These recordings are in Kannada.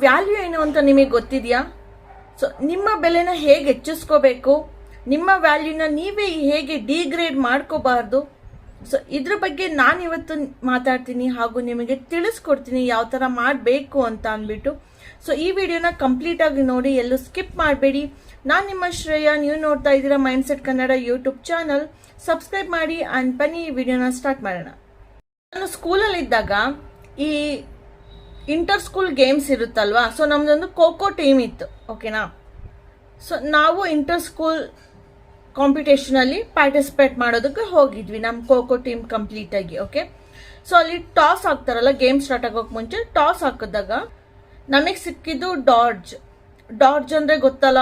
ವ್ಯಾಲ್ಯೂ ಏನು ಅಂತ ನಿಮಗೆ ಗೊತ್ತಿದೆಯಾ? ಸೊ ನಿಮ್ಮ ಬೆಲೆನ ಹೇಗೆ ಹೆಚ್ಚಿಸ್ಕೋಬೇಕು, ನಿಮ್ಮ ವ್ಯಾಲ್ಯೂನ ನೀವೇ ಹೇಗೆ ಡಿಗ್ರೇಡ್ ಮಾಡ್ಕೋಬಾರ್ದು, ಸೊ ಇದ್ರ ಬಗ್ಗೆ ನಾನು ಇವತ್ತು ಮಾತಾಡ್ತೀನಿ ಹಾಗೂ ನಿಮಗೆ ತಿಳಿಸ್ಕೊಡ್ತೀನಿ ಯಾವ ಥರ ಮಾಡಬೇಕು ಅಂತ ಅಂದ್ಬಿಟ್ಟು. ಸೊ ಈ ವಿಡಿಯೋನ ಕಂಪ್ಲೀಟ್ ಆಗಿ ನೋಡಿ, ಎಲ್ಲೂ ಸ್ಕಿಪ್ ಮಾಡಬೇಡಿ. ನಾನು ನಿಮ್ಮ ಶ್ರೇಯ, ನೀವು ನೋಡ್ತಾ ಇದ್ದೀರಾ mindset Kannada YouTube channel. Subscribe ಮಾಡಿ ಆ್ಯಂಡ್ ಬನ್ನಿ ಈ ವಿಡಿಯೋನ ಸ್ಟಾರ್ಟ್ ಮಾಡೋಣ. ನಾನು ಸ್ಕೂಲಲ್ಲಿದ್ದಾಗ ಈ ಇಂಟರ್ ಸ್ಕೂಲ್ ಗೇಮ್ಸ್ ಇರುತ್ತಲ್ವಾ, ಸೊ ನಮ್ದೊಂದು ಖೋ ಟೀಮ್ ಇತ್ತು, ಓಕೆನಾ. ಸೊ ನಾವು ಇಂಟರ್ ಸ್ಕೂಲ್ ಕಾಂಪಿಟೇಷನಲ್ಲಿ ಪಾರ್ಟಿಸಿಪೇಟ್ ಮಾಡೋದಕ್ಕೆ ಹೋಗಿದ್ವಿ, ನಮ್ಮ ಖೋ ಟೀಮ್ ಕಂಪ್ಲೀಟ್ ಆಗಿ. ಓಕೆ, ಸೊ ಅಲ್ಲಿ ಟಾಸ್ ಹಾಕ್ತಾರಲ್ಲ, ಗೇಮ್ ಸ್ಟಾರ್ಟ್ ಆಗೋಕೆ ಮುಂಚೆ ಟಾಸ್ ಹಾಕಿದಾಗ ನಮಗೆ ಸಿಕ್ಕಿದ್ದು ಡಾಡ್ಜ್ ಅಂದರೆ ಗೊತ್ತಲ್ಲ,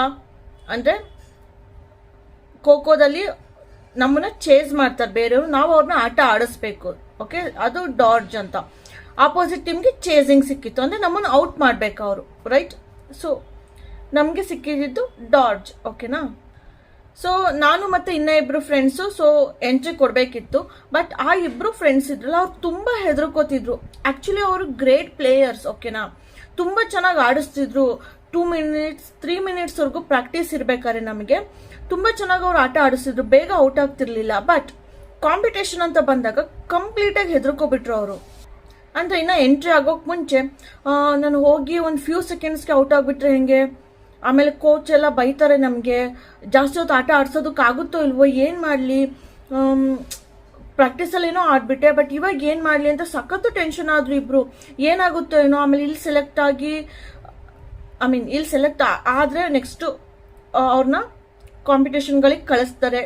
ಅಂದರೆ ಖೋದಲ್ಲಿ ನಮ್ಮನ್ನ ಚೇಸ್ ಮಾಡ್ತಾರೆ ಬೇರೆಯವರು, ನಾವು ಅವ್ರನ್ನ ಆಟ ಆಡಿಸ್ಬೇಕು. ಓಕೆ, ಅದು ಡಾಡ್ಜ್ ಅಂತ. ಆಪೋಸಿಟ್ ಟೀಮ್ಗೆ ಚೇಸಿಂಗ್ ಸಿಕ್ಕಿತ್ತು, ಅಂದರೆ ನಮ್ಮನ್ನು ಔಟ್ ಮಾಡಬೇಕು ಅವರು, ರೈಟ್. ಸೊ ನಮಗೆ ಸಿಕ್ಕಿದ್ದು ಡಾಡ್ಜ್, ಓಕೆನಾ. ಸೊ ನಾನು ಮತ್ತು ಇನ್ನೂ ಇಬ್ಬರು ಫ್ರೆಂಡ್ಸು ಸೊ ಎಂಟ್ರಿ ಕೊಡಬೇಕಿತ್ತು. ಬಟ್ ಆ ಇಬ್ಬರು ಫ್ರೆಂಡ್ಸ್ ಇದ್ರಲ್ಲ, ಅವ್ರು ತುಂಬ ಹೆದರ್ಕೋತಿದ್ರು. ಆ್ಯಕ್ಚುಲಿ ಅವರು ಗ್ರೇಟ್ ಪ್ಲೇಯರ್ಸ್, ಓಕೆನಾ. ತುಂಬ ಚೆನ್ನಾಗಿ ಆಡಿಸ್ತಿದ್ರು. 2 ಮಿನಿಟ್ಸ್ 3 ಮಿನಿಟ್ಸ್ವರೆಗೂ ಪ್ರಾಕ್ಟೀಸ್ ಇರಬೇಕಾದ್ರೆ ನಮಗೆ ತುಂಬ ಚೆನ್ನಾಗಿ ಅವ್ರು ಆಟ ಆಡಿಸ್ತಿದ್ರು, ಬೇಗ ಔಟ್ ಆಗ್ತಿರ್ಲಿಲ್ಲ. ಬಟ್ ಕಾಂಪಿಟೇಷನ್ ಅಂತ ಬಂದಾಗ ಕಂಪ್ಲೀಟಾಗಿ ಹೆದರ್ಕೊಬಿಟ್ರು ಅವರು. ಅಂದರೆ ಇನ್ನು ಎಂಟ್ರಿ ಆಗೋಕೆ ಮುಂಚೆ ನಾನು ಹೋಗಿ ಒಂದು ಫ್ಯೂ ಸೆಕೆಂಡ್ಸ್ಗೆ ಔಟ್ ಆಗಿಬಿಟ್ರೆ ಹೆಂಗೆ, ಆಮೇಲೆ ಕೋಚ್ ಎಲ್ಲ ಬೈತಾರೆ ನಮಗೆ, ಜಾಸ್ತಿ ಹೊತ್ತು ಆಟ ಆಡಿಸೋದಕ್ಕಾಗುತ್ತೋ ಇಲ್ವೋ, ಏನು ಮಾಡಲಿ, ಪ್ರಾಕ್ಟೀಸಲ್ಲಿ ಏನೋ ಆಡ್ಬಿಟ್ಟೆ ಬಟ್ ಇವಾಗ ಏನು ಮಾಡಲಿ ಅಂತ ಸಖತ್ತು ಟೆನ್ಷನ್ ಆದರು ಇಬ್ಬರು. ಏನಾಗುತ್ತೋ ಏನೋ, ಆಮೇಲೆ ಇಲ್ಲಿ ಸೆಲೆಕ್ಟ್ ಆದರೆ ನೆಕ್ಸ್ಟು ಅವ್ರನ್ನ ಕಾಂಪಿಟೇಷನ್ಗಳಿಗೆ ಕಳಿಸ್ತಾರೆ.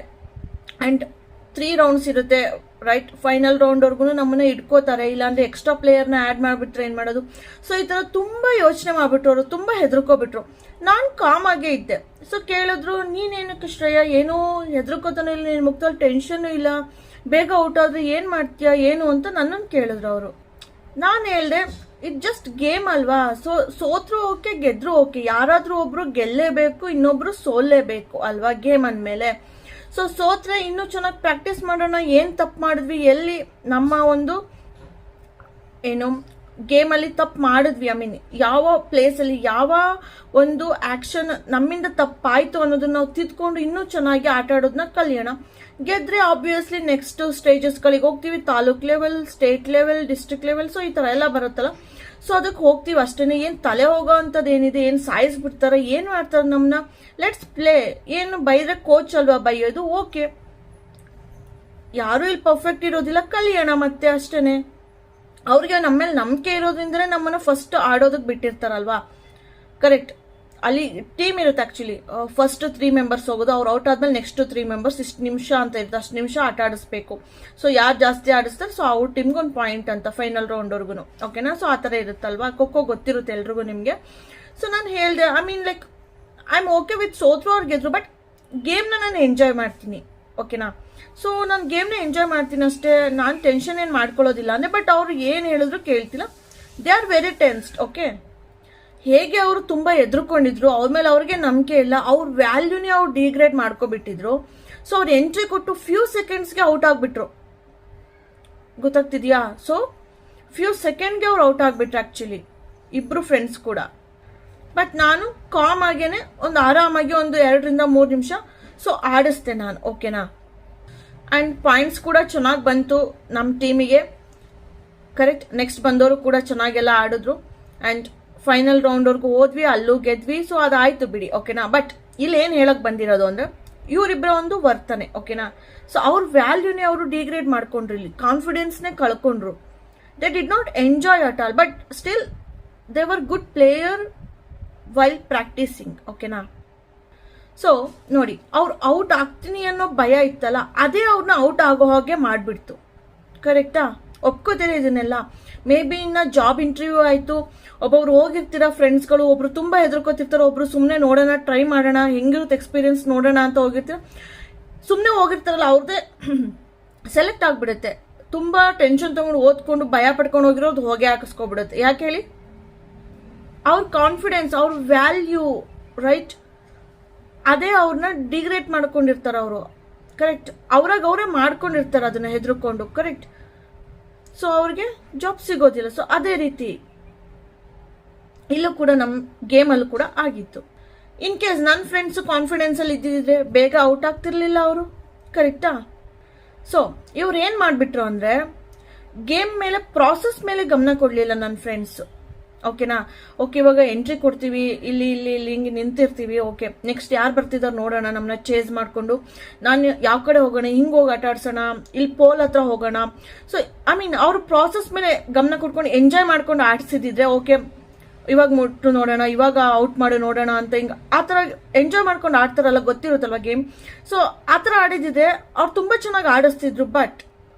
ಆ್ಯಂಡ್ 3 ರೌಂಡ್ಸ್ ಇರುತ್ತೆ, ರೈಟ್. ಫೈನಲ್ ರೌಂಡ್ವರೆಗೂ ನಮ್ಮನ್ನ ಇಟ್ಕೋತಾರೆ, ಇಲ್ಲಾಂದ್ರೆ ಎಕ್ಸ್ಟ್ರಾ ಪ್ಲೇಯರ್ನ ಆ್ಯಡ್ ಮಾಡಿಬಿಟ್ರೆ ಏನು ಮಾಡೋದು. ಸೊ ಈ ಥರ ತುಂಬ ಯೋಚನೆ ಮಾಡಿಬಿಟ್ರು ಅವರು, ತುಂಬ ಹೆದರ್ಕೊಬಿಟ್ರು. ನಾನು ಕಾಮಾಗೇ ಇದ್ದೆ. ಸೊ ಕೇಳಿದ್ರು, ನೀನೇನಕ್ಕೆ ಶ್ರೇಯ, ಏನೋ ಹೆದರ್ಕೋತಾನೂ ಇಲ್ಲ, ನಿನ್ನ ಮುಖದಲ್ಲಿ ಟೆನ್ಷನ್ನು ಇಲ್ಲ, ಬೇಗ ಔಟ್ ಆದರೆ ಏನು ಮಾಡ್ತೀಯಾ ಏನು ಅಂತ ನನ್ನನ್ನು ಕೇಳಿದ್ರು ಅವರು. ನಾನು ಹೇಳಿದೆ, ಇದು ಜಸ್ಟ್ ಗೇಮ್ ಅಲ್ವಾ, ಸೋತ್ರು ಓಕೆ ಗೆದ್ರು ಓಕೆ, ಯಾರಾದರೂ ಒಬ್ರು ಗೆಲ್ಲೇಬೇಕು, ಇನ್ನೊಬ್ರು ಸೋಲ್ಲೇಬೇಕು ಅಲ್ವಾ ಗೇಮ್ ಅಂದಮೇಲೆ. ಸೊ ಸೋತ್ರೆ ಇನ್ನೂ ಚೆನ್ನಾಗಿ ಪ್ರಾಕ್ಟೀಸ್ ಮಾಡೋಣ, ಏನು ತಪ್ಪು ಮಾಡಿದ್ವಿ, ಎಲ್ಲಿ ನಮ್ಮ ಒಂದು ಏನು ಗೇಮಲ್ಲಿ ತಪ್ಪು ಮಾಡಿದ್ವಿ, ಯಾವ ಪ್ಲೇಸಲ್ಲಿ ಯಾವ ಒಂದು ಆ್ಯಕ್ಷನ್ ನಮ್ಮಿಂದ ತಪ್ಪಾಯಿತು ಅನ್ನೋದನ್ನ ನಾವು ತಿದ್ಕೊಂಡು ಇನ್ನೂ ಚೆನ್ನಾಗಿ ಆಟ ಆಡೋದನ್ನ ಕಲಿಯೋಣ. ಗೆದ್ರೆ ಆಬ್ವಿಯಸ್ಲಿ ನೆಕ್ಸ್ಟ್ ಸ್ಟೇಜಸ್ಗಳಿಗೆ ಹೋಗ್ತೀವಿ, taluk level, state level, district level, so ಈ ಥರ ಎಲ್ಲ ಬರುತ್ತಲ್ಲ. ಸೊ ಅದಕ್ಕೆ ಹೋಗ್ತೀವಿ ಅಷ್ಟೇ. ಏನು ತಲೆ ಹೋಗೋ ಅಂಥದ್ದು ಏನಿದೆ, ಏನು ಸಾಯಿಸ್ಬಿಡ್ತಾರೆ, ಏನು ಮಾಡ್ತಾರೆ ನಮ್ಮನ್ನ, ಲೆಟ್ಸ್ ಪ್ಲೇ. ಏನು ಬೈದ್ರೆ ಕೋಚ್ ಅಲ್ವಾ ಬೈಯೋದು, ಓಕೆ. ಯಾರು ಇಲ್ಲಿ ಪರ್ಫೆಕ್ಟ್ ಇರೋದಿಲ್ಲ, ಕಲಿಯೋಣ ಮತ್ತೆ ಅಷ್ಟೇ. ಅವ್ರಿಗೆ ನಮ್ಮ ಮೇಲೆ ನಂಬಿಕೆ ಇರೋದ್ರಿಂದಲೇ ನಮ್ಮನ್ನು ಫಸ್ಟ್ ಆಡೋದಕ್ಕೆ ಬಿಟ್ಟಿರ್ತಾರಲ್ವಾ, ಕರೆಕ್ಟ್. ಅಲ್ಲಿ ಟೀಮ್ ಇರುತ್ತೆ ಆ್ಯಕ್ಚುಲಿ, ಫಸ್ಟ್ 3 ಮೆಂಬರ್ಸ್ ಹೋಗೋದು, ಅವ್ರು ಔಟ್ ಆದ್ಮೇಲೆ ನೆಕ್ಸ್ಟ್ 3 ಮೆಂಬರ್ಸ್ ಇಷ್ಟು ನಿಮಿಷ ಅಂತ ಇರುತ್ತೆ, ಅಷ್ಟು ನಿಮಿಷ ಆಟ ಆಡಿಸ್ಬೇಕು. ಸೊ ಯಾರು ಜಾಸ್ತಿ ಆಡಿಸ್ತಾರೆ ಸೊ ಅವ್ರ ಟೀಮ್ಗೆ ಒಂದು ಪಾಯಿಂಟ್ ಅಂತ ಫೈನಲ್ ರೌಂಡ್ವರೆಗೂ, ಓಕೆನಾ. ಸೊ ಆ ಥರ ಇರುತ್ತಲ್ವಾ, ಖೋ ಗೊತ್ತಿರುತ್ತೆ ಎಲ್ರಿಗೂ ನಿಮಗೆ. ಸೊ ನಾನು ಹೇಳಿದೆ, like I am okay with ಸೋತ್ರು ಅವ್ರು ಗೆದ್ರು, ಬಟ್ ಗೇಮ್ನ ನಾನು ಎಂಜಾಯ್ ಮಾಡ್ತೀನಿ, ಓಕೆನಾ. ಸೊ ನಾನು ಗೇಮ್ನ ಎಂಜಾಯ್ ಮಾಡ್ತೀನಿ ಅಷ್ಟೇ, ನಾನು ಟೆನ್ಷನ್ ಏನು ಮಾಡ್ಕೊಳ್ಳೋದಿಲ್ಲ ಅಂದರೆ. ಬಟ್ ಅವ್ರು ಏನು ಹೇಳಿದ್ರು ಕೇಳ್ತಿಲ್ಲ, they are very tensed, okay. ಹೇಗೆ ಅವರು ತುಂಬ ಎದುರುಕೊಂಡಿದ್ರು, ಅವ್ರ ಮೇಲೆ ಅವ್ರಿಗೆ ನಂಬಿಕೆ ಇಲ್ಲ, ಅವ್ರ ವ್ಯಾಲ್ಯೂನೇ ಅವ್ರು ಡಿಗ್ರೇಡ್ ಮಾಡ್ಕೊಬಿಟ್ಟಿದ್ರು. ಸೊ ಅವ್ರು ಎಂಟ್ರಿ ಕೊಟ್ಟು ಫ್ಯೂ ಸೆಕೆಂಡ್ಸ್ಗೆ ಔಟ್ ಆಗಿಬಿಟ್ರು, ಗೊತ್ತಾಗ್ತಿದ್ಯಾ. ಸೊ ಫ್ಯೂ ಸೆಕೆಂಡ್ಗೆ ಅವ್ರು ಔಟ್ ಆಗಿಬಿಟ್ರು ಆ್ಯಕ್ಚುಲಿ, ಇಬ್ಬರು ಫ್ರೆಂಡ್ಸ್ ಕೂಡ. ಬಟ್ ನಾನು ಕಾಮ್ ಆಗೇನೆ ಒಂದು ಆರಾಮಾಗಿ ಒಂದು 2 ರಿಂದ 3 ನಿಮಿಷ ಸೊ ಆಡಿಸ್ದೆ ನಾನು, ಓಕೆನಾ. ಆ್ಯಂಡ್ ಪಾಯಿಂಟ್ಸ್ ಕೂಡ ಚೆನ್ನಾಗಿ ಬಂತು ನಮ್ಮ ಟೀಮಿಗೆ, ಕರೆಕ್ಟ್. ನೆಕ್ಸ್ಟ್ ಬಂದವರು ಕೂಡ ಚೆನ್ನಾಗೆಲ್ಲ ಆಡಿದ್ರು. ಆ್ಯಂಡ್ ಫೈನಲ್ ರೌಂಡ್ವರೆಗೂ ಹೋದ್ವಿ, ಅಲ್ಲೂ ಗೆದ್ವಿ. ಸೊ ಅದಾಯ್ತು ಬಿಡಿ, ಓಕೆನಾ. ಬಟ್ ಇಲ್ಲಿ ಏನು ಹೇಳಕ್ ಬಂದಿರೋದು ಅಂದರೆ, ಇವರಿಬ್ಬರ ಒಂದು ವರ್ತನೆ, ಓಕೆನಾ. ಸೊ ಅವ್ರ ವ್ಯಾಲ್ಯೂನೇ ಅವರು ಡಿಗ್ರೇಡ್ ಮಾಡ್ಕೊಂಡ್ರು, ಇಲ್ಲಿ ಕಾನ್ಫಿಡೆನ್ಸ್ನೇ ಕಳ್ಕೊಂಡ್ರು. They did not enjoy at all, but still they were good player while practising, ಓಕೆನಾ. ಸೊ ನೋಡಿ, ಅವ್ರು ಔಟ್ ಆಗ್ತೀನಿ ಅನ್ನೋ ಭಯ ಇತ್ತಲ್ಲ, ಅದೇ ಅವ್ರನ್ನ ಔಟ್ ಆಗೋ ಹಾಗೆ ಮಾಡಿಬಿಡ್ತು, ಕರೆಕ್ಟಾ. ಒಪ್ಕೋತೀರ ಇದನ್ನೆಲ್ಲ. ಮೇ ಬಿ ಇನ್ನು ಜಾಬ್ ಇಂಟರ್ವ್ಯೂ ಆಯಿತು, ಒಬ್ಬೊಬ್ರು ಹೋಗಿರ್ತೀರ ಫ್ರೆಂಡ್ಸ್ಗಳು, ಒಬ್ರು ತುಂಬ ಹೆದರ್ಕೋತಿರ್ತಾರೆ, ಒಬ್ರು ಸುಮ್ಮನೆ ನೋಡೋಣ, ಟ್ರೈ ಮಾಡೋಣ, ಹೆಂಗಿರುತ್ತೆ ಎಕ್ಸ್ಪೀರಿಯನ್ಸ್ ನೋಡೋಣ ಅಂತ ಹೋಗಿರ್ತೀರ. ಸುಮ್ಮನೆ ಹೋಗಿರ್ತಾರಲ್ಲ, ಅವ್ರದ್ದೇ ಸೆಲೆಕ್ಟ್ ಆಗಿಬಿಡುತ್ತೆ. ತುಂಬ ಟೆನ್ಷನ್ ತೊಗೊಂಡು ಓದ್ಕೊಂಡು ಭಯ ಪಡ್ಕೊಂಡು ಹೋಗಿರೋದು ಹೋಗಿ ಹಾಕಿಸ್ಕೊಬಿಡುತ್ತೆ. ಯಾಕೆ ಹೇಳಿ, ಅವ್ರ ಕಾನ್ಫಿಡೆನ್ಸ್, ಅವ್ರ ವ್ಯಾಲ್ಯೂ, ರೈಟ್, ಅದೇ ಅವ್ರನ್ನ ಡಿಗ್ರೇಡ್ ಮಾಡ್ಕೊಂಡಿರ್ತಾರೆ ಅವರು, ಕರೆಕ್ಟ್. ಅವ್ರಾಗ ಅವರೇ ಮಾಡ್ಕೊಂಡಿರ್ತಾರೆ ಅದನ್ನ ಹೆದರ್ಕೊಂಡು, ಕರೆಕ್ಟ್. ಸೊ ಅವ್ರಿಗೆ ಜಾಬ್ ಸಿಗೋದಿಲ್ಲ. ಸೊ ಅದೇ ರೀತಿ ಇಲ್ಲೂ ಕೂಡ ನಮ್ಮ ಗೇಮಲ್ಲೂ ಕೂಡ ಆಗಿತ್ತು. ಇನ್ ಕೇಸ್ ನನ್ನ ಫ್ರೆಂಡ್ಸ್ ಕಾನ್ಫಿಡೆನ್ಸಲ್ಲಿ ಇದ್ದಿದ್ರೆ ಬೇಗ ಔಟ್ ಆಗ್ತಿರ್ಲಿಲ್ಲ ಅವರು, ಕರೆಕ್ಟಾ? ಸೊ ಇವ್ರು ಏನು ಮಾಡಿಬಿಟ್ರು ಅಂದರೆ ಗೇಮ್ ಮೇಲೆ, ಪ್ರಾಸೆಸ್ ಮೇಲೆ ಗಮನ ಕೊಡಲಿಲ್ಲ ನನ್ನ ಫ್ರೆಂಡ್ಸು. ಓಕೆನಾ? ಓಕೆ, ಇವಾಗ ಎಂಟ್ರಿ ಕೊಡ್ತೀವಿ, ಇಲ್ಲಿ ಇಲ್ಲಿ ಇಲ್ಲಿ ಹಿಂಗೆ ನಿಂತಿರ್ತೀವಿ. ಓಕೆ, ನೆಕ್ಸ್ಟ್ ಯಾರು ಬರ್ತಿದ್ದಾರೆ ನೋಡೋಣ, ನಮ್ಮನ್ನ ಚೇಸ್ ಮಾಡಿಕೊಂಡು ನಾನು ಯಾವ ಕಡೆ ಹೋಗೋಣ, ಹಿಂಗೆ ಹೋಗಿ ಆಟ ಆಡ್ಸೋಣ, ಇಲ್ಲಿ ಪೋಲ್ ಹತ್ರ ಹೋಗೋಣ. ಸೊ ಐ ಮೀನ್ ಅವರು ಪ್ರಾಸೆಸ್ ಮೇಲೆ ಗಮನ ಕೊಟ್ಕೊಂಡು ಎಂಜಾಯ್ ಮಾಡ್ಕೊಂಡು ಆಡ್ಸಿದ್ರೆ ಓಕೆ, ಇವಾಗ ಮುಟ್ಟು ನೋಡೋಣ, ಇವಾಗ ಔಟ್ ಮಾಡಿ ನೋಡೋಣ ಅಂತ ಹಿಂಗೆ ಆ ಥರ ಎಂಜಾಯ್ ಮಾಡ್ಕೊಂಡು ಆಡ್ತಾರಲ್ಲ, ಗೊತ್ತಿರುತ್ತಲ್ವ ಗೇಮ್. ಸೊ ಆ ಥರ ಆಡಿದಿದ್ರೆ ಅವ್ರು ತುಂಬ ಚೆನ್ನಾಗಿ ಆಡಿಸ್ತಿದ್ರು. ಬಟ್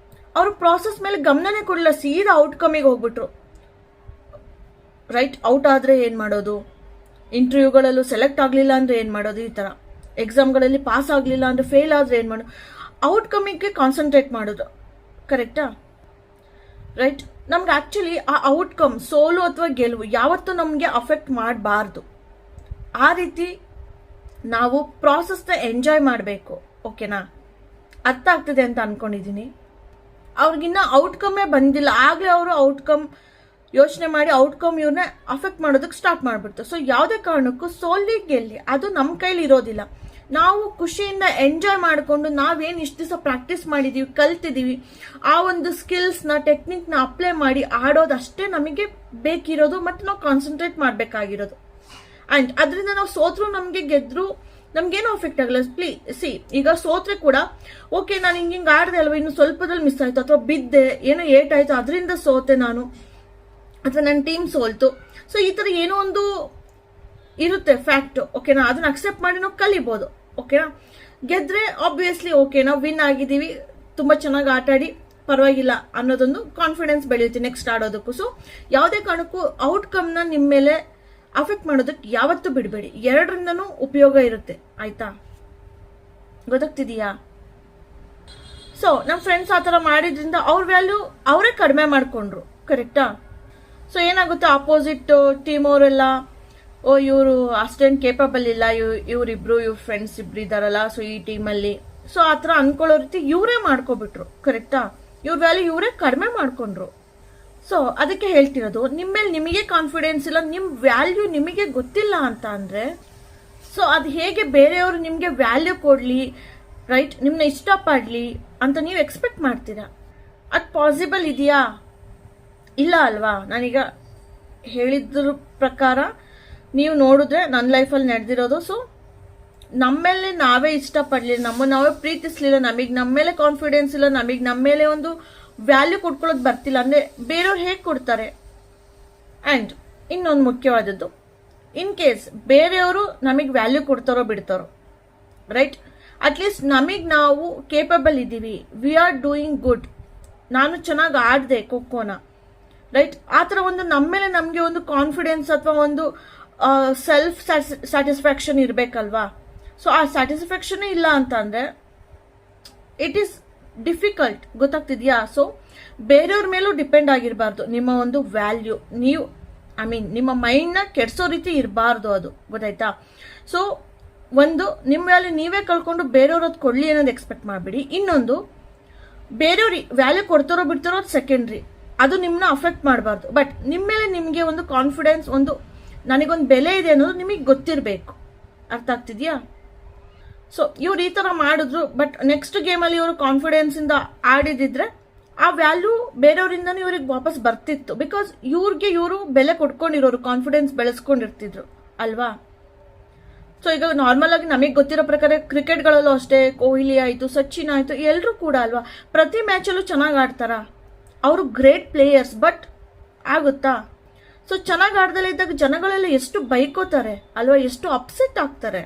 ಅವರು ಪ್ರಾಸೆಸ್ ಮೇಲೆ ಗಮನನೇ ಕೊಡಲಿಲ್ಲ, ಸೀದಾ ಔಟ್ಕಮಿಗೆ ಹೋಗ್ಬಿಟ್ರು. ರೈಟ್? ಔಟ್ ಆದರೆ ಏನು ಮಾಡೋದು, ಇಂಟರ್ವ್ಯೂಗಳಲ್ಲೂ ಸೆಲೆಕ್ಟ್ ಆಗಲಿಲ್ಲ ಅಂದರೆ ಏನು ಮಾಡೋದು, ಈ ಥರ ಎಕ್ಸಾಮ್ಗಳಲ್ಲಿ ಪಾಸ್ ಆಗಲಿಲ್ಲ ಅಂದರೆ ಫೇಲ್ ಆದರೆ ಏನು ಮಾಡೋದು, ಔಟ್ಕಮಿಗೆ ಕಾನ್ಸಂಟ್ರೇಟ್ ಮಾಡೋದು. ಕರೆಕ್ಟಾ? ರೈಟ್? ನಮ್ಗೆ ಆ್ಯಕ್ಚುಲಿ ಆ ಔಟ್ಕಮ್, ಸೋಲು ಅಥವಾ ಗೆಲುವು ಯಾವತ್ತೂ ನಮಗೆ ಅಫೆಕ್ಟ್ ಮಾಡಬಾರ್ದು. ಆ ರೀತಿ ನಾವು ಪ್ರಾಸೆಸ್ನ ಎಂಜಾಯ್ ಮಾಡಬೇಕು. ಓಕೆನಾ? ಅರ್ಥ ಆಗ್ತಿದೆ ಅಂತ ಅನ್ಕೊಂಡಿದ್ದೀನಿ. ಅವ್ರಿಗಿನ್ನ ಔಟ್ಕಮ್ಮೇ ಬಂದಿಲ್ಲ, ಆಗಲೇ ಅವರು ಔಟ್ಕಮ್ ಯೋಚನೆ ಮಾಡಿ ಔಟ್ಕಮ್ ಇವ್ರನ್ನ ಅಫೆಕ್ಟ್ ಮಾಡೋದಕ್ಕೆ ಸ್ಟಾರ್ಟ್ ಮಾಡಿಬಿಡ್ತು. ಸೊ ಯಾವುದೇ ಕಾರಣಕ್ಕೂ ಸೋಲಿ ಗೆಲ್ಲಿ ಅದು ನಮ್ಮ ಕೈಲಿ ಇರೋದಿಲ್ಲ. ನಾವು ಖುಷಿಯಿಂದ ಎಂಜಾಯ್ ಮಾಡಿಕೊಂಡು ನಾವೇನು ಇಷ್ಟು ದಿವಸ ಪ್ರಾಕ್ಟೀಸ್ ಮಾಡಿದ್ದೀವಿ, ಕಲ್ತಿದ್ದೀವಿ, ಆ ಒಂದು ಸ್ಕಿಲ್ಸ್ನ, ಟೆಕ್ನಿಕ್ನ ಅಪ್ಲೈ ಮಾಡಿ ಆಡೋದಷ್ಟೇ ನಮಗೆ ಬೇಕಿರೋದು ಮತ್ತು ನಾವು ಕಾನ್ಸಂಟ್ರೇಟ್ ಮಾಡಬೇಕಾಗಿರೋದು. ಆ್ಯಂಡ್ ಅದರಿಂದ ನಾವು ಸೋತ್ರು ನಮಗೆ ಗೆದ್ರು ನಮ್ಗೇನು ಅಫೆಕ್ಟ್ ಆಗಲ್ಲ. ಈಗ ಸೋತ್ರೆ ಕೂಡ ಓಕೆ, ನಾನು ಹಿಂಗೆ ಆಡಿದೆ ಅಲ್ವಾ, ಇನ್ನು ಸ್ವಲ್ಪದಲ್ಲಿ ಮಿಸ್ ಆಯಿತು, ಅಥವಾ ಬಿದ್ದೆ, ಏನೋ ಏಟ್ ಆಯಿತು, ಅದರಿಂದ ಸೋತೆ ನಾನು, ಅಥವಾ ನನ್ನ ಟೀಮ್ ಸೋಲ್ತು. ಸೊ ಈ ಥರ ಏನೋ ಒಂದು ಇರುತ್ತೆ ಫ್ಯಾಕ್ಟ್. ಓಕೆನಾ? ಅದನ್ನ ಅಕ್ಸೆಪ್ಟ್ ಮಾಡಿ ನಾವು ಕಲಿಬೋದು. ಓಕೆನಾ? ಗೆದ್ರೆ ಆಬ್ವಿಯಸ್ಲಿ ಓಕೆ, ನಾವು ವಿನ್ ಆಗಿದ್ದೀವಿ, ತುಂಬ ಚೆನ್ನಾಗಿ ಆಟ ಆಡಿ ಪರವಾಗಿಲ್ಲ ಅನ್ನೋದೊಂದು ಕಾನ್ಫಿಡೆನ್ಸ್ ಬೆಳೆಯುತ್ತೆ ನೆಕ್ಸ್ಟ್ ಆಡೋದಕ್ಕೂ. ಸೊ ಯಾವುದೇ ಕಾರಣಕ್ಕೂ ಔಟ್ಕಮ್ನ ನಿಮ್ಮ ಮೇಲೆ ಅಫೆಕ್ಟ್ ಮಾಡೋದಕ್ಕೆ ಯಾವತ್ತೂ ಬಿಡಬೇಡಿ. ಎರಡರಿಂದನೂ ಉಪಯೋಗ ಇರುತ್ತೆ. ಆಯ್ತಾ? ಗೊತ್ತಾಗ್ತಿದೀಯಾ? ಸೊ ನಮ್ಮ ಫ್ರೆಂಡ್ಸ್ ಆ ಥರ ಮಾಡಿದ್ರಿಂದ ಅವ್ರ ವ್ಯಾಲ್ಯೂ ಅವರೇ ಕಡಿಮೆ ಮಾಡಿಕೊಂಡ್ರು. ಕರೆಕ್ಟಾ? ಸೊ ಏನಾಗುತ್ತೆ, ಆಪೋಸಿಟ್ ಟೀಮ್ ಅವರೆಲ್ಲ ಓ ಇವರು ಅಷ್ಟೇನು ಕೇಪಬಲ್ ಇಲ್ಲ, ಇವ್ರ ಫ್ರೆಂಡ್ಸ್ ಇಬ್ರು ಇದ್ದಾರಲ್ಲ, ಸೊ ಈ ಟೀಮಲ್ಲಿ, ಸೊ ಆ ಥರ ಅನ್ಕೊಳ್ಳೋ ರೀತಿ ಇವರೇ ಮಾಡ್ಕೊಬಿಟ್ರು. ಕರೆಕ್ಟಾ? ಇವ್ರ ವ್ಯಾಲ್ಯೂ ಇವರೇ ಕಡಿಮೆ ಮಾಡ್ಕೊಂಡ್ರು. ಸೊ ಅದಕ್ಕೆ ಹೇಳ್ತಿರೋದು, ನಿಮ್ಮ ಮೇಲೆ ನಿಮಗೆ ಕಾನ್ಫಿಡೆನ್ಸ್ ಇಲ್ಲ, ನಿಮ್ಮ ವ್ಯಾಲ್ಯೂ ನಿಮಗೆ ಗೊತ್ತಿಲ್ಲ ಅಂತ ಅಂದರೆ ಸೊ ಅದು ಹೇಗೆ ಬೇರೆಯವರು ನಿಮಗೆ ವ್ಯಾಲ್ಯೂ ಕೊಡಲಿ, ರೈಟ್, ನಿಮ್ಮನ್ನ ಇಷ್ಟಪಡಲಿ ಅಂತ ನೀವು ಎಕ್ಸ್ಪೆಕ್ಟ್ ಮಾಡ್ತೀರಾ? ಅದು ಪಾಸಿಬಲ್ ಇದೆಯಾ? ಇಲ್ಲ ಅಲ್ವಾ? ನಾನೀಗ ಹೇಳಿದ್ರ ಪ್ರಕಾರ ನೀವು ನೋಡಿದ್ರೆ ನನ್ನ ಲೈಫಲ್ಲಿ ನಡೆದಿರೋದು. ಸೊ ನಮ್ಮೇಲೆ ನಾವೇ ಇಷ್ಟಪಡಲಿಲ್ಲ, ನಾವೇ ಪ್ರೀತಿಸ್ಲಿಲ್ಲ, ನಮಗೆ ನಮ್ಮ ಮೇಲೆ ಕಾನ್ಫಿಡೆನ್ಸ್ ಇಲ್ಲ, ನಮಗೆ ನಮ್ಮ ಮೇಲೆ ಒಂದು ವ್ಯಾಲ್ಯೂ ಕೊಡ್ಕೊಳ್ಳೋದು ಬರ್ತಿಲ್ಲ ಅಂದರೆ ಬೇರೆಯವ್ರು ಹೇಗೆ ಕೊಡ್ತಾರೆ? ಆ್ಯಂಡ್ ಇನ್ನೊಂದು ಮುಖ್ಯವಾದದ್ದು, ಇನ್ ಕೇಸ್ ಬೇರೆಯವರು ನಮಗೆ ವ್ಯಾಲ್ಯೂ ಕೊಡ್ತಾರೋ ಬಿಡ್ತಾರೋ, ರೈಟ್, ಅಟ್ಲೀಸ್ಟ್ ನಮಗೆ ನಾವು ಕೇಪಬಲ್ ಇದ್ದೀವಿ, ವಿ ಆರ್ ಡೂಯಿಂಗ್ ಗುಡ್, ನಾನು ಚೆನ್ನಾಗಿ ಆಡಿದೆ ಖೋಖೋನ, ರೈಟ್, ಆ ಥರ ಒಂದು ನಮ್ಮ ಮೇಲೆ ನಮಗೆ ಒಂದು ಕಾನ್ಫಿಡೆನ್ಸ್ ಅಥವಾ ಒಂದು ಸೆಲ್ಫ್ ಸ್ಯಾಟಿಸ್ಫ್ಯಾಕ್ಷನ್ ಇರಬೇಕಲ್ವಾ? ಸೊ ಆ ಸ್ಯಾಟಿಸ್ಫ್ಯಾಕ್ಷನ್ ಇಲ್ಲ ಅಂತ ಅಂದರೆ ಇಟ್ ಈಸ್ ಡಿಫಿಕಲ್ಟ್. ಗೊತ್ತಾಗ್ತಿದ್ಯಾ? ಸೊ ಬೇರೆಯವ್ರ ಮೇಲೂ ಡಿಪೆಂಡ್ ಆಗಿರಬಾರ್ದು ನಿಮ್ಮ ಒಂದು ವ್ಯಾಲ್ಯೂ. ನೀವು ನಿಮ್ಮ ಮೈಂಡ್ನ ಕೆಡಿಸೋ ರೀತಿ ಇರಬಾರ್ದು ಅದು. ಗೊತ್ತಾಯ್ತಾ? ಸೊ ಒಂದು ನಿಮ್ಮ ವ್ಯಾಲ್ಯೂ ನೀವೇ ಕಳ್ಕೊಂಡು ಬೇರೆಯವ್ರು ಅದು ಕೊಡಲಿ ಅನ್ನೋದು ಎಕ್ಸ್ಪೆಕ್ಟ್ ಮಾಡಬೇಡಿ. ಇನ್ನೊಂದು, ಬೇರೆಯವ್ರಿಗೆ ವ್ಯಾಲ್ಯೂ ಕೊಡ್ತಾರೋ ಬಿಡ್ತಾರೋ ಅದು ಸೆಕೆಂಡ್ರಿ, ಅದು ನಿಮ್ಮನ್ನ ಅಫೆಕ್ಟ್ ಮಾಡಬಾರ್ದು. ಬಟ್ ನಿಮ್ಮ ಮೇಲೆ ನಿಮಗೆ ಒಂದು ಕಾನ್ಫಿಡೆನ್ಸ್, ಒಂದು ನನಗೊಂದು ಬೆಲೆ ಇದೆ ಅನ್ನೋದು ನಿಮಗೆ ಗೊತ್ತಿರಬೇಕು. ಅರ್ಥ ಆಗ್ತಿದ್ಯಾ? ಸೊ ಇವ್ರು ಈ ಥರ ಮಾಡಿದ್ರು, ಬಟ್ ನೆಕ್ಸ್ಟ್ ಗೇಮಲ್ಲಿ ಇವರು ಕಾನ್ಫಿಡೆನ್ಸಿಂದ ಆಡಿದಿದ್ರೆ ಆ ವ್ಯಾಲ್ಯೂ ಬೇರೆಯವರಿಂದನೂ ಇವ್ರಿಗೆ ವಾಪಸ್ ಬರ್ತಿತ್ತು. ಬಿಕಾಸ್ ಇವ್ರಿಗೆ ಇವರು ಬೆಲೆ ಕೊಡ್ಕೊಂಡಿರೋರು, ಕಾನ್ಫಿಡೆನ್ಸ್ ಬೆಳೆಸ್ಕೊಂಡಿರ್ತಿದ್ರು ಅಲ್ವಾ? ಸೊ ಈಗ ನಾರ್ಮಲ್ ಆಗಿ ನಮಗೆ ಗೊತ್ತಿರೋ ಪ್ರಕಾರ ಕ್ರಿಕೆಟ್ಗಳಲ್ಲೂ ಅಷ್ಟೇ, ಕೊಹ್ಲಿ ಆಯಿತು, ಸಚಿನ್ ಆಯಿತು, ಎಲ್ಲರೂ ಕೂಡ ಅಲ್ವಾ ಪ್ರತಿ ಮ್ಯಾಚಲ್ಲೂ ಚೆನ್ನಾಗಿ ಆಡ್ತಾರ. ಅವರು ಗ್ರೇಟ್ ಪ್ಲೇಯರ್ಸ್, ಬಟ್ ಆಗುತ್ತಾ? ಸೊ ಚೆನ್ನಾಗಿ ಆಡ್ದಲೇ ಇದ್ದಾಗ ಜನಗಳೆಲ್ಲ ಎಷ್ಟು ಬೈಕೋತಾರೆ ಅಲ್ವಾ, ಎಷ್ಟು ಅಪ್ಸೆಟ್ ಆಗ್ತಾರೆ.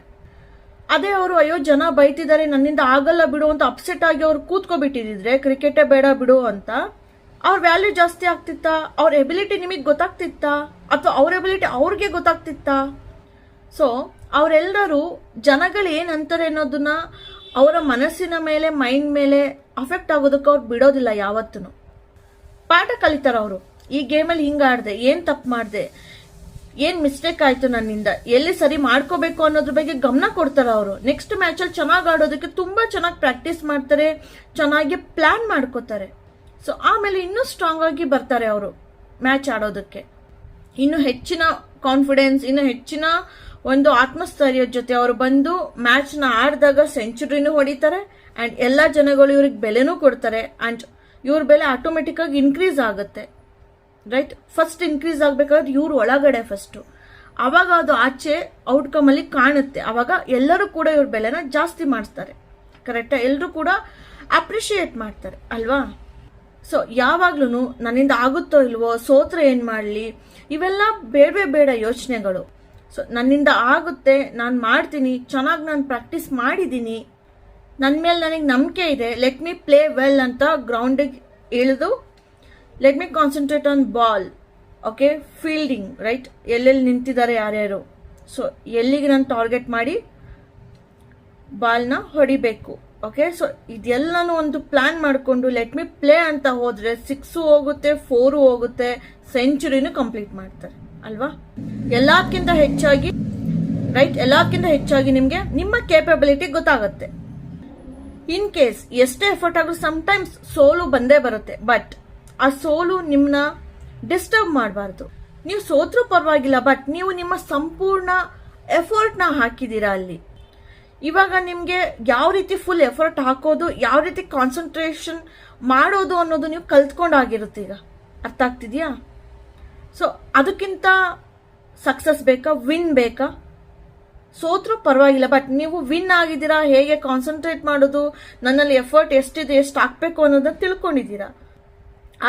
ಅದೇ ಅವರು ಅಯ್ಯೋ ಜನ ಬೈತಿದ್ದಾರೆ ನನ್ನಿಂದ ಆಗಲ್ಲ ಬಿಡು ಅಂತ ಅಪ್ಸೆಟ್ ಆಗಿ ಅವ್ರು ಕೂತ್ಕೊಬಿಟ್ಟಿದ್ರೆ ಕ್ರಿಕೆಟೇ ಬೇಡ ಬಿಡು ಅಂತ, ಅವ್ರ ವ್ಯಾಲ್ಯೂ ಜಾಸ್ತಿ ಆಗ್ತಿತ್ತಾ? ಅವ್ರ ಎಬಿಲಿಟಿ ನಿಮಗೆ ಗೊತ್ತಾಗ್ತಿತ್ತಾ? ಅಥವಾ ಅವ್ರ ಎಬಿಲಿಟಿ ಅವ್ರಿಗೆ ಗೊತ್ತಾಗ್ತಿತ್ತಾ? ಸೊ ಅವರೆಲ್ಲರೂ ಜನಗಳು ಏನಂತಾರೆ ಅನ್ನೋದನ್ನ ಅವರ ಮನಸ್ಸಿನ ಮೇಲೆ, ಮೈಂಡ್ ಮೇಲೆ ಅಫೆಕ್ಟ್ ಆಗೋದಕ್ಕೆ ಅವ್ರು ಬಿಡೋದಿಲ್ಲ ಯಾವತ್ತೂ. ಪಾಠ ಕಲಿತಾರ ಅವರು. ಈ ಗೇಮಲ್ಲಿ ಹಿಂಗೆ ಆಡಿದೆ, ಏನು ತಪ್ಪು ಮಾಡಿದೆ, ಏನು ಮಿಸ್ಟೇಕ್ ಆಯಿತು ನನ್ನಿಂದ, ಎಲ್ಲಿ ಸರಿ ಮಾಡ್ಕೋಬೇಕು ಅನ್ನೋದ್ರ ಬಗ್ಗೆ ಗಮನ ಕೊಡ್ತಾರೆ ಅವರು. ನೆಕ್ಸ್ಟ್ ಮ್ಯಾಚಲ್ಲಿ ಚೆನ್ನಾಗಿ ಆಡೋದಕ್ಕೆ ತುಂಬ ಚೆನ್ನಾಗಿ ಪ್ರಾಕ್ಟೀಸ್ ಮಾಡ್ತಾರೆ, ಚೆನ್ನಾಗಿ ಪ್ಲ್ಯಾನ್ ಮಾಡ್ಕೋತಾರೆ. ಸೊ ಆಮೇಲೆ ಇನ್ನೂ ಸ್ಟ್ರಾಂಗ್ ಆಗಿ ಬರ್ತಾರೆ ಅವರು ಮ್ಯಾಚ್ ಆಡೋದಕ್ಕೆ, ಇನ್ನೂ ಹೆಚ್ಚಿನ ಕಾನ್ಫಿಡೆನ್ಸ್, ಇನ್ನು ಹೆಚ್ಚಿನ ಒಂದು ಆತ್ಮಸ್ಥೈರ್ಯದ ಜೊತೆ ಅವರು ಬಂದು ಮ್ಯಾಚ್ನ ಆಡಿದಾಗ ಸೆಂಚುರಿನೂ ಹೊಡಿತಾರೆ ಆ್ಯಂಡ್ ಎಲ್ಲ ಜನಗಳು ಇವ್ರಿಗೆ ಬೆಲೆನೂ ಕೊಡ್ತಾರೆ ಆ್ಯಂಡ್ ಇವ್ರ ಬೆಲೆ ಆಟೋಮೆಟಿಕ್ ಆಗಿ ಇನ್ಕ್ರೀಸ್ ಆಗುತ್ತೆ. ರೈಟ್, ಫಸ್ಟ್ ಇನ್ಕ್ರೀಸ್ ಆಗಬೇಕಾದ್ರೆ ಇವ್ರು ಒಳಗಡೆ ಫಸ್ಟು, ಆವಾಗ ಅದು ಆಚೆ ಔಟ್ಕಮ್ ಅಲ್ಲಿ ಕಾಣುತ್ತೆ. ಆವಾಗ ಎಲ್ಲರೂ ಕೂಡ ಇವ್ರ ಬೆಲೆನ ಜಾಸ್ತಿ ಮಾಡಿಸ್ತಾರೆ. ಕರೆಕ್ಟಾ? ಎಲ್ಲರೂ ಕೂಡ ಅಪ್ರಿಷಿಯೇಟ್ ಮಾಡ್ತಾರೆ ಅಲ್ವಾ? ಸೊ ಯಾವಾಗ್ಲೂ ನನ್ನಿಂದ ಆಗುತ್ತೋ ಇಲ್ವೋ, ಸೋತ್ರೆ ಏನು ಮಾಡಲಿ, ಇವೆಲ್ಲ ಬೇಡವೇ ಬೇಡ ಯೋಚನೆಗಳು. ಸೊ ನನ್ನಿಂದ ಆಗುತ್ತೆ, ನಾನು ಮಾಡ್ತೀನಿ, ಚೆನ್ನಾಗಿ ನಾನು ಪ್ರಾಕ್ಟೀಸ್ ಮಾಡಿದ್ದೀನಿ, ನನ್ನ ಮೇಲೆ ನನಗೆ ನಂಬಿಕೆ ಇದೆ, ಲೆಟ್ ಮೀ ಪ್ಲೇ ವೆಲ್ ಅಂತ ಗ್ರೌಂಡಿಗೆ ಇಳಿದು let me concentrate on ball. Okay, fielding, right, ಎಲ್ಲೆಲ್ಲಿ ನಿಂತಿದ್ದಾರೆ ಯಾರ್ಯಾರು, ಸೊ ಎಲ್ಲಿಗೆ ನಾನು ಟಾರ್ಗೆಟ್ ಮಾಡಿ ಬಾಲ್ನ ಹೊಡಿಬೇಕು. ಓಕೆ, ಸೊ ಇದೆಲ್ಲನೂ ಒಂದು ಪ್ಲಾನ್ ಮಾಡಿಕೊಂಡು ಲೆಟ್ ಮಿ ಪ್ಲೇ ಅಂತ ಹೋದ್ರೆ 6 ಹೋಗುತ್ತೆ, 4 ಹೋಗುತ್ತೆ, ಸೆಂಚುರಿನೂ ಕಂಪ್ಲೀಟ್ ಮಾಡ್ತಾರೆ ಅಲ್ವಾ? ಎಲ್ಲಕ್ಕಿಂತ ಹೆಚ್ಚಾಗಿ, ರೈಟ್, ಎಲ್ಲಕ್ಕಿಂತ ಹೆಚ್ಚಾಗಿ ನಿಮಗೆ ನಿಮ್ಮ ಕೇಪಬಿಲಿಟಿ ಗೊತ್ತಾಗುತ್ತೆ. ಇನ್ ಕೇಸ್ ಎಷ್ಟೇ ಎಫರ್ಟ್ ಆದ್ರೂ ಸಮ್ಟೈಮ್ಸ್ ಸೋಲು ಬಂದೇ ಬರುತ್ತೆ, ಬಟ್ ಆ ಸೋಲು ನಿಮ್ಮನ್ನ ಡಿಸ್ಟರ್ಬ್ ಮಾಡಬಾರ್ದು. ನೀವು ಸೋತ್ರೂ ಪರವಾಗಿಲ್ಲ, ಬಟ್ ನೀವು ನಿಮ್ಮ ಸಂಪೂರ್ಣ ಎಫರ್ಟ್ನ ಹಾಕಿದ್ದೀರಾ ಅಲ್ಲಿ. ಇವಾಗ ನಿಮಗೆ ಯಾವ ರೀತಿ ಫುಲ್ ಎಫರ್ಟ್ ಹಾಕೋದು, ಯಾವ ರೀತಿ ಕಾನ್ಸಂಟ್ರೇಷನ್ ಮಾಡೋದು ಅನ್ನೋದು ನೀವು ಕಲ್ತ್ಕೊಂಡಾಗಿರುತ್ತೆ ಈಗ. ಅರ್ಥ ಆಗ್ತಿದ್ಯಾ? ಸೊ ಅದಕ್ಕಿಂತ ಸಕ್ಸಸ್ ಬೇಕಾ, ವಿನ್ ಬೇಕಾ? ಸೋತ್ರೂ ಪರವಾಗಿಲ್ಲ, ಬಟ್ ನೀವು ವಿನ್ ಆಗಿದ್ದೀರಾ, ಹೇಗೆ ಕಾನ್ಸಂಟ್ರೇಟ್ ಮಾಡೋದು, ನನ್ನಲ್ಲಿ ಎಫರ್ಟ್ ಎಷ್ಟಿದೆ, ಎಷ್ಟು ಹಾಕ್ಬೇಕು ಅನ್ನೋದನ್ನ ತಿಳ್ಕೊಂಡಿದ್ದೀರಾ.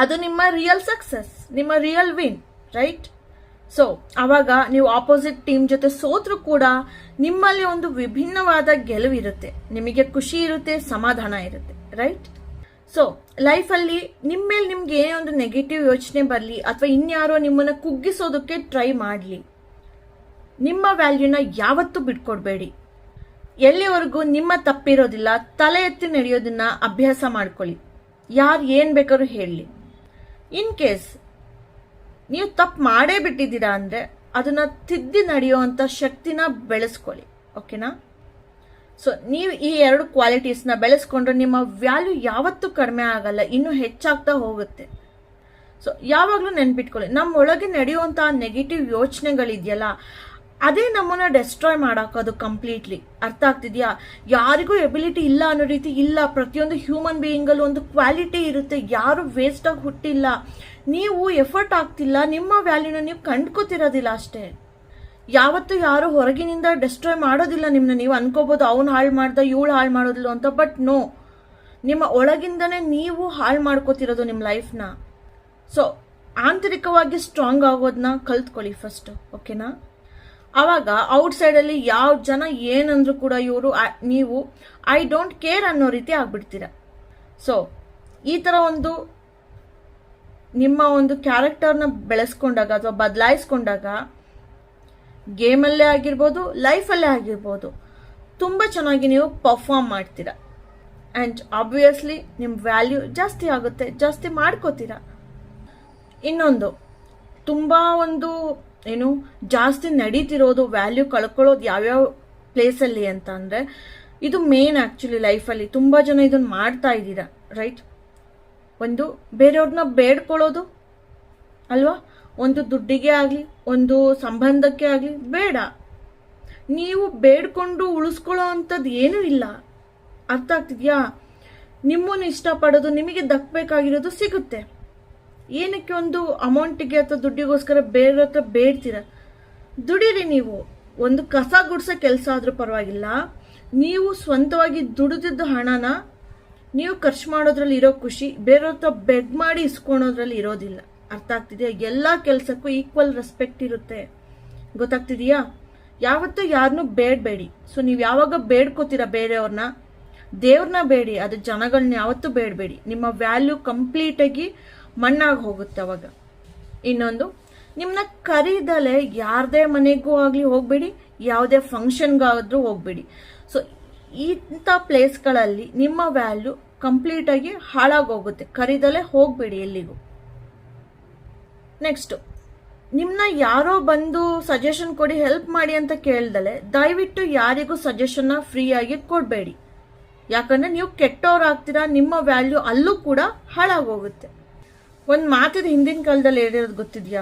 ಅದು ನಿಮ್ಮ ರಿಯಲ್ ಸಕ್ಸಸ್, ನಿಮ್ಮ ರಿಯಲ್ ವಿನ್, ರೈಟ್? ಸೊ ಅವಾಗ ನೀವು ಆಪೋಸಿಟ್ ಟೀಮ್ ಜೊತೆ ಸೋತ್ರೂ ಕೂಡ ನಿಮ್ಮಲ್ಲಿ ಒಂದು ವಿಭಿನ್ನವಾದ ಗೆಲುವಿರುತ್ತೆ, ನಿಮಗೆ ಖುಷಿ ಇರುತ್ತೆ, ಸಮಾಧಾನ ಇರುತ್ತೆ, ರೈಟ್? ಸೊ ಲೈಫಲ್ಲಿ ನಿಮ್ಮ ಮೇಲೆ ನಿಮ್ಗೆ ಏನೇ ಒಂದು ನೆಗೆಟಿವ್ ಯೋಚನೆ ಬರಲಿ ಅಥವಾ ಇನ್ಯಾರೋ ನಿಮ್ಮನ್ನ ಕುಗ್ಗಿಸೋದಕ್ಕೆ ಟ್ರೈ ಮಾಡಲಿ, ನಿಮ್ಮ ವ್ಯಾಲ್ಯೂನ ಯಾವತ್ತೂ ಬಿಟ್ಕೊಡ್ಬೇಡಿ. ಎಲ್ಲಿವರೆಗೂ ನಿಮ್ಮ ತಪ್ಪಿರೋದಿಲ್ಲ, ತಲೆ ಎತ್ತಿ ನಡೆಯೋದನ್ನ ಅಭ್ಯಾಸ ಮಾಡ್ಕೊಳ್ಳಿ. ಯಾರು ಏನು ಬೇಕಾದ್ರೂ ಹೇಳಲಿ. ಇನ್ ಕೇಸ್ ನೀವು ತಪ್ಪು ಮಾಡೇ ಬಿಟ್ಟಿದ್ದೀರಾ ಅಂದರೆ ಅದನ್ನ ತಿದ್ದಿ ನಡೆಯುವಂಥ ಶಕ್ತಿನ ಬೆಳೆಸ್ಕೊಳ್ಳಿ. ಓಕೆನಾ? ಸೊ ನೀವು ಈ 2 ಕ್ವಾಲಿಟೀಸ್ನ ಬೆಳೆಸ್ಕೊಂಡ್ರೆ ನಿಮ್ಮ ವ್ಯಾಲ್ಯೂ ಯಾವತ್ತೂ ಕಡಿಮೆ ಆಗಲ್ಲ, ಇನ್ನೂ ಹೆಚ್ಚಾಗ್ತಾ ಹೋಗುತ್ತೆ. ಸೊ ಯಾವಾಗಲೂ ನೆನ್ಪಿಟ್ಕೊಳ್ಳಿ, ನಮ್ಮ ಒಳಗೆ ನಡೆಯುವಂತಹ ನೆಗೆಟಿವ್ ಯೋಚನೆಗಳಿದೆಯಲ್ಲ, ಅದೇ ನಮ್ಮನ್ನ ಡೆಸ್ಟ್ರಾಯ್ ಮಾಡಾಕೋದು ಕಂಪ್ಲೀಟ್ಲಿ. ಅರ್ಥ ಆಗ್ತಿದ್ಯಾ? ಯಾರಿಗೂ ಎಬಿಲಿಟಿ ಇಲ್ಲ ಅನ್ನೋ ರೀತಿ ಇಲ್ಲ. ಪ್ರತಿಯೊಂದು ಹ್ಯೂಮನ್ ಬೀಯಿಂಗಲ್ಲೂ ಒಂದು ಕ್ವಾಲಿಟಿ ಇರುತ್ತೆ, ಯಾರು ವೇಸ್ಟ್ ಆಗಿ ಹುಟ್ಟಿಲ್ಲ. ನೀವು ಎಫರ್ಟ್ ಆಗ್ತಿಲ್ಲ, ನಿಮ್ಮ ವ್ಯಾಲ್ಯೂನ ನೀವು ಕಂಡ್ಕೋತಿರೋದಿಲ್ಲ ಅಷ್ಟೇ. ಯಾವತ್ತೂ ಯಾರು ಹೊರಗಿನಿಂದ ಡೆಸ್ಟ್ರಾಯ್ ಮಾಡೋದಿಲ್ಲ ನಿಮ್ಮನ್ನ. ನೀವು ಅನ್ಕೋಬಹುದು ಅವ್ನು ಹಾಳು ಮಾಡ್ದ, ಇವಳು ಹಾಳು ಮಾಡೋದಿಲ್ಲ ಅಂತ, ಬಟ್ ನೋ, ನಿಮ್ಮ ಒಳಗಿಂದನೇ ನೀವು ಹಾಳು ಮಾಡ್ಕೋತಿರೋದು ನಿಮ್ಮ ಲೈಫ್ನ. ಸೊ ಆಂತರಿಕವಾಗಿ ಸ್ಟ್ರಾಂಗ್ ಆಗೋದನ್ನ ಕಲ್ತ್ಕೊಳ್ಳಿ ಫಸ್ಟ್. ಓಕೆನಾ? ಆವಾಗ ಔಟ್ಸೈಡಲ್ಲಿ ಯಾವ ಜನ ಏನಂದ್ರೂ ಕೂಡ ನೀವು ಐ ಡೋಂಟ್ ಕೇರ್ ಅನ್ನೋ ರೀತಿ ಆಗ್ಬಿಡ್ತೀರ. ಸೊ ಈ ಥರ ಒಂದು ನಿಮ್ಮ ಒಂದು ಕ್ಯಾರೆಕ್ಟರ್ನ ಬೆಳೆಸ್ಕೊಂಡಾಗ ಅಥವಾ ಬದಲಾಯಿಸ್ಕೊಂಡಾಗ, ಗೇಮಲ್ಲೇ ಆಗಿರ್ಬೋದು, ಲೈಫಲ್ಲೇ ಆಗಿರ್ಬೋದು, ತುಂಬ ಚೆನ್ನಾಗಿ ನೀವು ಪರ್ಫಾರ್ಮ್ ಮಾಡ್ತೀರಾ. ಆ್ಯಂಡ್ ಆಬ್ವಿಯಸ್ಲಿ ನಿಮ್ಮ ವ್ಯಾಲ್ಯೂ ಜಾಸ್ತಿ ಆಗುತ್ತೆ, ಜಾಸ್ತಿ ಮಾಡ್ಕೋತೀರ. ಇನ್ನೊಂದು ತುಂಬ ಒಂದು ಜಾಸ್ತಿ ನಡೀತಿರೋದು, ವ್ಯಾಲ್ಯೂ ಕಳ್ಕೊಳ್ಳೋದು ಯಾವ್ಯಾವ ಪ್ಲೇಸಲ್ಲಿ ಅಂತ ಅಂದರೆ, ಇದು ಮೇನ್ ಆ್ಯಕ್ಚುಲಿ ಲೈಫಲ್ಲಿ ತುಂಬ ಜನ ಇದನ್ನು ಮಾಡ್ತಾ ಇದ್ದೀರಾ, ರೈಟ್? ಒಂದು ಬೇರೆಯವ್ರನ್ನ ಬೇಡ್ಕೊಳ್ಳೋದು ಅಲ್ವಾ, ಒಂದು ದುಡ್ಡಿಗೆ ಆಗಲಿ, ಒಂದು ಸಂಬಂಧಕ್ಕೆ ಆಗಲಿ, ಬೇಡ. ನೀವು ಬೇಡ್ಕೊಂಡು ಉಳಿಸ್ಕೊಳ್ಳೋ ಅಂಥದ್ದು ಏನೂ ಇಲ್ಲ. ಅರ್ಥ ಆಗ್ತಿದ್ಯಾ? ನಿಮ್ಮನ್ನು ಇಷ್ಟಪಡೋದು, ನಿಮಗೆ ದಕ್ಕಬೇಕಾಗಿರೋದು ಸಿಗುತ್ತೆ. ಏನಕ್ಕೆ ಒಂದು ಅಮೌಂಟಿಗೆ ಅಥವಾ ದುಡ್ಡಿಗೋಸ್ಕರ ಬೇರೆ ಹತ್ರ ಬೇಡ್ತೀರ? ದುಡೀರಿ. ನೀವು ಒಂದು ಕಸ ಗುಡ್ಸೋ ಕೆಲಸ ಆದ್ರೂ ಪರವಾಗಿಲ್ಲ, ನೀವು ಸ್ವಂತವಾಗಿ ದುಡಿದಿದ್ದ ಹಣನ ನೀವು ಖರ್ಚು ಮಾಡೋದ್ರಲ್ಲಿ ಇರೋ ಖುಷಿ ಬೇರೆಯವ್ರ ಹತ್ರ ಬೆಗ್ ಮಾಡಿ ಇಸ್ಕೊಳೋದ್ರಲ್ಲಿ ಇರೋದಿಲ್ಲ. ಅರ್ಥ ಆಗ್ತಿದೆಯಾ? ಎಲ್ಲ ಕೆಲಸಕ್ಕೂ ಈಕ್ವಲ್ ರೆಸ್ಪೆಕ್ಟ್ ಇರುತ್ತೆ. ಗೊತ್ತಾಗ್ತಿದೆಯಾ? ಯಾವತ್ತೂ ಯಾರನ್ನೂ ಬೇಡಬೇಡಿ. ಸೊ ನೀವು ಯಾವಾಗ ಬೇಡ್ಕೋತೀರಾ ಬೇರೆಯವ್ರನ್ನ, ದೇವ್ರನ್ನ ಬೇಡಿ, ಅದು ಜನಗಳನ್ನ ಯಾವತ್ತೂ ಬೇಡಬೇಡಿ. ನಿಮ್ಮ ವ್ಯಾಲ್ಯೂ ಕಂಪ್ಲೀಟಾಗಿ ಮಣ್ಣಾಗಿ ಹೋಗುತ್ತೆ ಅವಾಗ. ಇನ್ನೊಂದು, ನಿಮ್ಮನ್ನ ಕರೀದಲೆ ಯಾರದೇ ಮನೆಗೂ ಆಗಲಿ ಹೋಗಬೇಡಿ, ಯಾವುದೇ ಫಂಕ್ಷನ್ಗಾದ್ರೂ ಹೋಗಬೇಡಿ. ಸೊ ಇಂಥ ಪ್ಲೇಸ್ಗಳಲ್ಲಿ ನಿಮ್ಮ ವ್ಯಾಲ್ಯೂ ಕಂಪ್ಲೀಟಾಗಿ ಹಾಳಾಗೋಗುತ್ತೆ. ಕರೀದಲೆ ಹೋಗಬೇಡಿ ಎಲ್ಲಿಗೂ. ನೆಕ್ಸ್ಟು, ನಿಮ್ಮನ್ನ ಯಾರೋ ಬಂದು ಸಜೆಷನ್ ಕೊಡಿ, ಹೆಲ್ಪ್ ಮಾಡಿ ಅಂತ ಕೇಳ್ದಲೆ ದಯವಿಟ್ಟು ಯಾರಿಗೂ ಸಜೆಷನ್ನ ಫ್ರೀಯಾಗಿ ಕೊಡಬೇಡಿ. ಯಾಕಂದರೆ ನೀವು ಕೆಟ್ಟವ್ರಾಗ್ತೀರಾ, ನಿಮ್ಮ ವ್ಯಾಲ್ಯೂ ಅಲ್ಲೂ ಕೂಡ ಹಾಳಾಗೋಗುತ್ತೆ. ಒಂದು ಮಾತಿದ ಹಿಂದಿನ ಕಾಲದಲ್ಲಿ ಹೇಳಿರೋದು ಗೊತ್ತಿದೆಯಾ?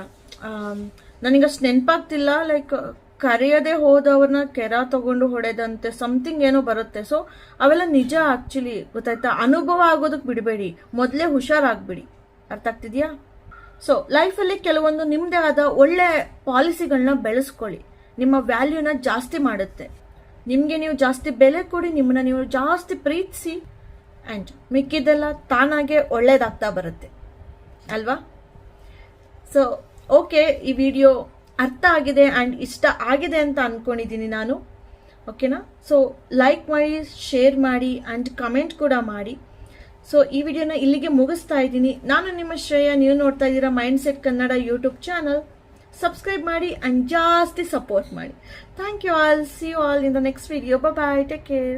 ನನಗಷ್ಟು ನೆನಪಾಗ್ತಿಲ್ಲ, ಲೈಕ್ ಕರೆಯದೆ ಹೋದವ್ರನ್ನ ಕೆರ ತಗೊಂಡು ಹೊಡೆದಂತೆ ಸಮಥಿಂಗ್ ಏನೋ ಬರುತ್ತೆ. ಸೊ ಅವೆಲ್ಲ ನಿಜ ಆಕ್ಚುಲಿ, ಗೊತ್ತಾಯ್ತಾ? ಅನುಭವ ಆಗೋದಕ್ಕೆ ಬಿಡಬೇಡಿ, ಮೊದಲೇ ಹುಷಾರಾಗ್ಬಿಡಿ. ಅರ್ಥ ಆಗ್ತಿದ್ಯಾ? ಸೊ ಲೈಫಲ್ಲಿ ಕೆಲವೊಂದು ನಿಮ್ಮದೇ ಆದ ಒಳ್ಳೆ ಪಾಲಿಸಿಗಳನ್ನ ಬೆಳೆಸ್ಕೊಳ್ಳಿ, ನಿಮ್ಮ ವ್ಯಾಲ್ಯೂನ ಜಾಸ್ತಿ ಮಾಡುತ್ತೆ. ನಿಮಗೆ ನೀವು ಜಾಸ್ತಿ ಬೆಲೆ ಕೊಡಿ, ನಿಮ್ಮನ್ನ ನೀವು ಜಾಸ್ತಿ ಪ್ರೀತಿಸಿ, ಆ್ಯಂಡ್ ಮಿಕ್ಕಿದೆಲ್ಲ ತಾನಾಗೆ ಒಳ್ಳೇದಾಗ್ತಾ ಬರುತ್ತೆ ಅಲ್ವಾ? ಸೊ ಓಕೆ, ಈ ವಿಡಿಯೋ ಅರ್ಥ ಆಗಿದೆ ಆ್ಯಂಡ್ ಇಷ್ಟ ಆಗಿದೆ ಅಂತ ಅಂದ್ಕೊಂಡಿದ್ದೀನಿ ನಾನು. ಓಕೆನಾ? ಸೊ ಲೈಕ್ ಮಾಡಿ, ಶೇರ್ ಮಾಡಿ ಆ್ಯಂಡ್ ಕಮೆಂಟ್ ಕೂಡ ಮಾಡಿ. ಸೊ ಈ ವಿಡಿಯೋನ ಇಲ್ಲಿಗೆ ಮುಗಿಸ್ತಾ ಇದ್ದೀನಿ. ನಾನು ನಿಮ್ಮ ಶ್ರೇಯ, ನೀವು ನೋಡ್ತಾ ಇದ್ದೀರಾ mindset Kannada YouTube channel. Subscribe ಮಾಡಿ ಆ್ಯಂಡ್ ಜಾಸ್ತಿ ಸಪೋರ್ಟ್ ಮಾಡಿ. Thank you all. See you all in the next video. Bye, take care.